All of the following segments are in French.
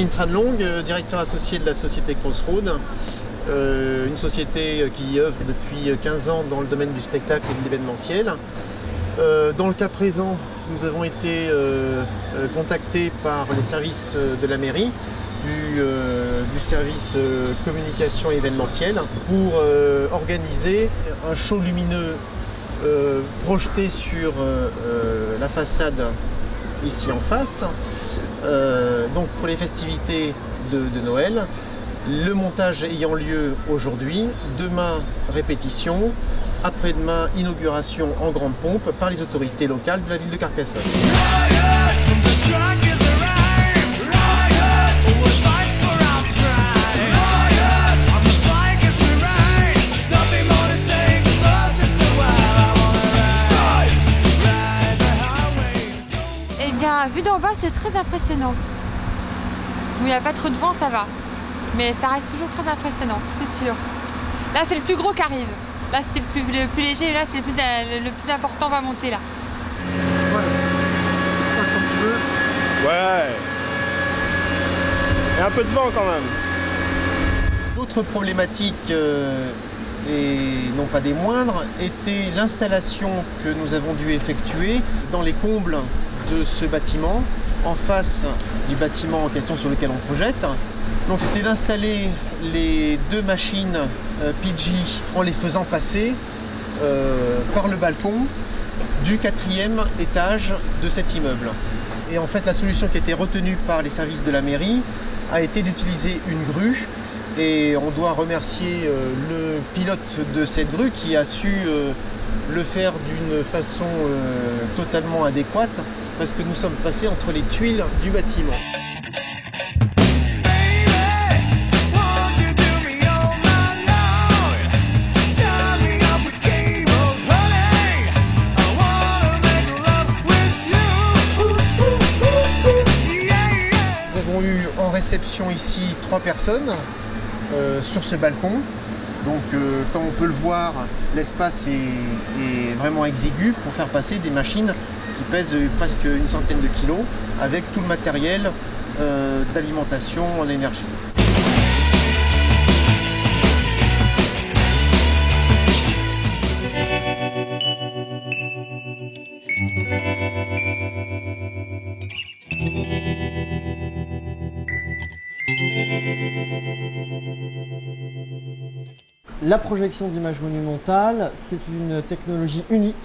Kevin Tranlong, directeur associé de la société Crossroad, une société qui œuvre depuis 15 ans dans le domaine du spectacle et de l'événementiel. Dans le cas présent, nous avons été contactés par les services de la mairie, du service communication événementielle, pour organiser un show lumineux projeté sur la façade ici en face, donc pour les festivités de Noël. Le montage ayant lieu aujourd'hui, demain répétition, après-demain inauguration en grande pompe par les autorités locales de la ville de Carcassonne. Eh bien, vu d'en bas, c'est très impressionnant. Où il n'y a pas trop de vent, ça va. Mais ça reste toujours très impressionnant, c'est sûr. Là, c'est le plus gros qui arrive. Là, c'était le plus léger, là, c'est le plus important va monter, là. Ouais. Il y a un peu de vent quand même. L'autre problématique, et non pas des moindres, était l'installation que nous avons dû effectuer dans les combles de ce bâtiment, en face du bâtiment en question sur lequel on projette. Donc c'était d'installer les deux machines PG en les faisant passer par le balcon du 4e étage de cet immeuble. Et en fait la solution qui a été retenue par les services de la mairie a été d'utiliser une grue, et on doit remercier le pilote de cette grue qui a su le faire d'une façon totalement adéquate, parce que nous sommes passés entre les tuiles du bâtiment. En réception ici 3 personnes sur ce balcon. Donc comme on peut le voir, l'espace est vraiment exigu pour faire passer des machines qui pèsent presque une centaine de kilos avec tout le matériel d'alimentation en énergie. La projection d'images monumentales, c'est une technologie unique,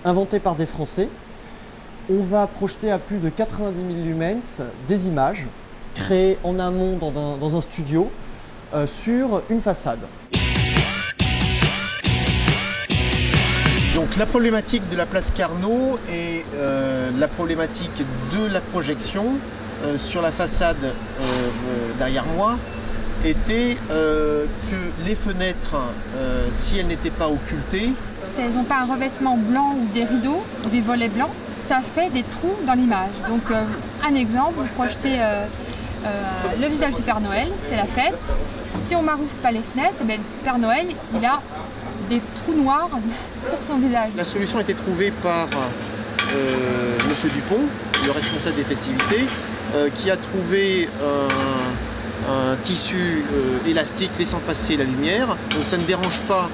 inventée par des Français. On va projeter à plus de 90 000 lumens des images créées en amont dans un studio sur une façade. Donc la problématique de la place Carnot et la problématique de la projection sur la façade derrière moi était que les fenêtres, si elles n'étaient pas occultées, Si elles n'ont pas un revêtement blanc ou des rideaux ou des volets blancs, ça fait des trous dans l'image. Donc un exemple, vous projetez le visage du Père Noël, c'est la fête. Si on n'ouvre pas les fenêtres, eh bien, le Père Noël, il a des trous noirs sur son visage. la solution a été trouvée par Monsieur Dupont, le responsable des festivités, qui a trouvé un tissu élastique laissant passer la lumière. Donc ça ne dérange pas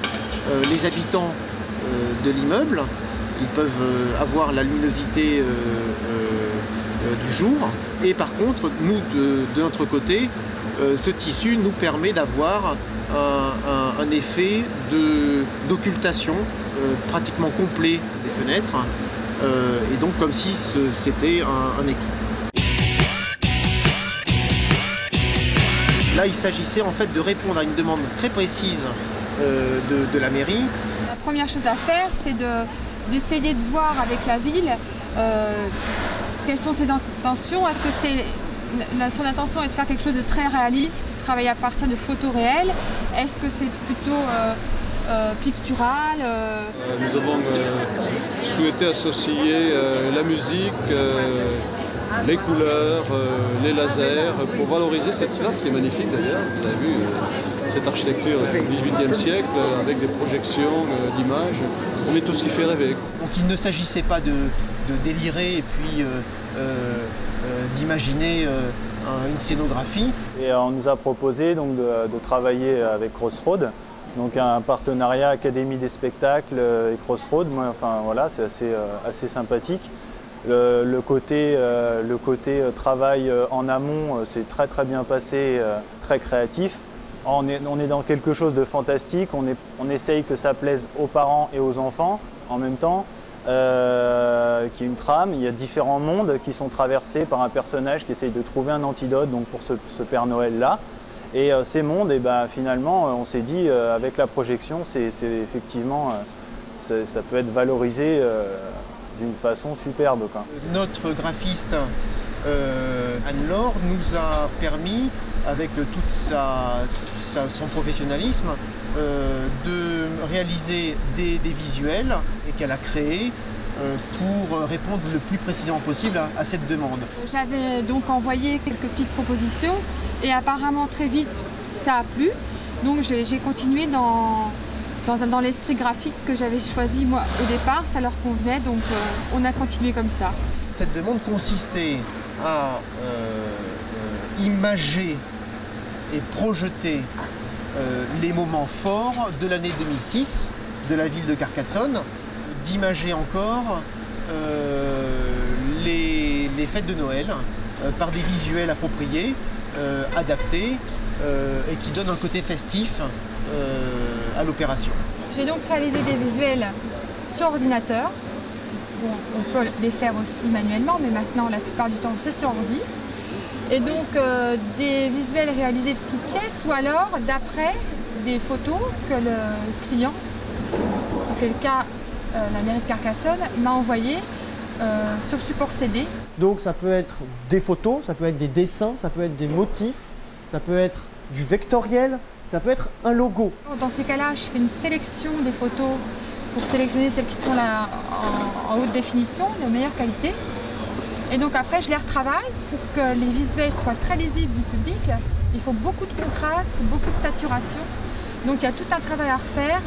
les habitants de l'immeuble. Ils peuvent avoir la luminosité du jour. Et par contre, nous, de notre côté, ce tissu nous permet d'avoir un effet d'occultation pratiquement complet des fenêtres. Et donc comme si c'était un écran. Là, il s'agissait en fait de répondre à une demande très précise de la mairie. La première chose à faire, c'est d'essayer de voir avec la ville quelles sont ses intentions. Est-ce que son intention est de faire quelque chose de très réaliste, de travailler à partir de photos réelles? Est-ce que c'est plutôt pictural? Nous avons souhaité associer la musique, les couleurs, les lasers, pour valoriser cette place qui est magnifique d'ailleurs. Vous avez vu cette architecture du XVIIIe siècle avec des projections d'images. On est tout ce qui fait rêver. Donc il ne s'agissait pas de délirer et puis d'imaginer une scénographie. Et on nous a proposé donc, de travailler avec Crossroad, donc un partenariat Académie des spectacles et Crossroad. Enfin, voilà, c'est assez sympathique. Le côté travail en amont, c'est très bien passé, très créatif. On est dans quelque chose de fantastique, on essaye que ça plaise aux parents et aux enfants en même temps, qu'il y ait une trame. Il y a différents mondes qui sont traversés par un personnage qui essaye de trouver un antidote donc pour ce Père Noël-là. Et ces mondes, finalement, on s'est dit, avec la projection, effectivement, ça peut être valorisé d'une façon superbe, quoi. Notre graphiste Anne-Laure nous a permis, avec tout son professionnalisme, de réaliser des visuels et qu'elle a créés pour répondre le plus précisément possible à cette demande. J'avais donc envoyé quelques petites propositions et apparemment très vite ça a plu. Donc j'ai continué dans l'esprit graphique que j'avais choisi moi au départ, ça leur convenait, donc on a continué comme ça. Cette demande consistait à imager et projeter les moments forts de l'année 2006 de la ville de Carcassonne, d'imager encore les fêtes de Noël par des visuels appropriés, adaptés et qui donnent un côté festif à l'opération. J'ai donc réalisé des visuels sur ordinateur. Bon, on peut les faire aussi manuellement, mais maintenant la plupart du temps c'est sur ordi. Et donc des visuels réalisés de toutes pièces ou alors d'après des photos que le client, en quel cas la mairie de Carcassonne, m'a envoyées sur support CD. Donc ça peut être des photos, ça peut être des dessins, ça peut être des motifs, ça peut être du vectoriel, ça peut être un logo. Dans ces cas-là, je fais une sélection des photos pour sélectionner celles qui sont là en haute définition, de meilleure qualité. Et donc après, je les retravaille pour que les visuels soient très lisibles du public. Il faut beaucoup de contraste, beaucoup de saturation. Donc il y a tout un travail à refaire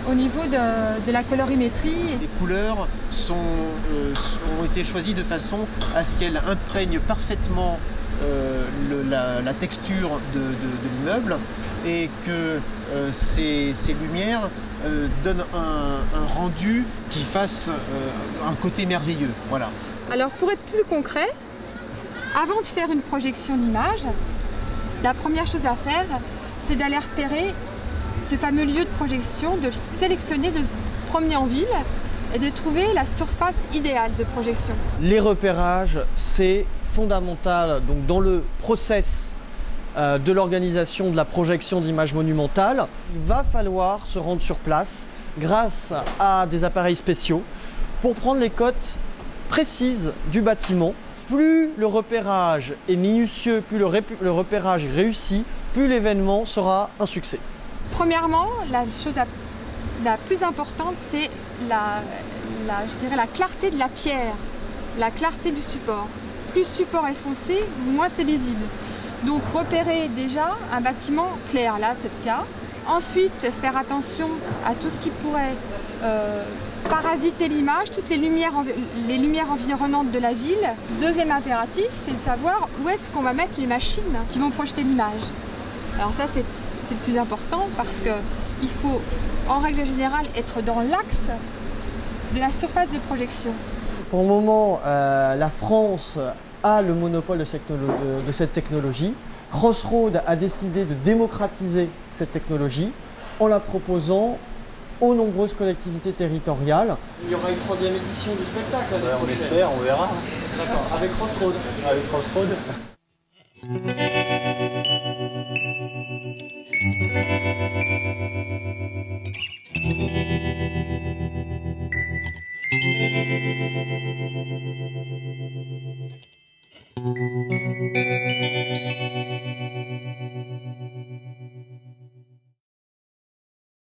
au niveau de la colorimétrie. Les couleurs ont été choisies de façon à ce qu'elles imprègnent parfaitement la texture de l'immeuble et que ces lumières donnent un rendu qui fasse un côté merveilleux. Voilà. Alors pour être plus concret, avant de faire une projection d'image, la première chose à faire, c'est d'aller repérer ce fameux lieu de projection, de le sélectionner, de se promener en ville et de trouver la surface idéale de projection. Les repérages, c'est fondamental donc, dans le process de l'organisation de la projection d'images monumentales. Il va falloir se rendre sur place grâce à des appareils spéciaux pour prendre les cotes précises du bâtiment. Plus le repérage est minutieux, plus le repérage est réussi, plus l'événement sera un succès. Premièrement, la chose la plus importante, c'est je dirais la clarté de la pierre, la clarté du support. Plus le support est foncé, moins c'est lisible. Donc repérer déjà un bâtiment clair, là c'est le cas. Ensuite, faire attention à tout ce qui pourrait parasiter l'image, toutes les lumières environnantes de la ville. Deuxième impératif, c'est de savoir où est-ce qu'on va mettre les machines qui vont projeter l'image. Alors ça, c'est le plus important parce qu'il faut, en règle générale, être dans l'axe de la surface de projection. Pour le moment, la France a le monopole de cette technologie. Crossroad a décidé de démocratiser cette technologie en la proposant aux nombreuses collectivités territoriales. Il y aura une troisième édition du spectacle. On espère, on verra. D'accord, avec Crossroad. Avec Crossroad.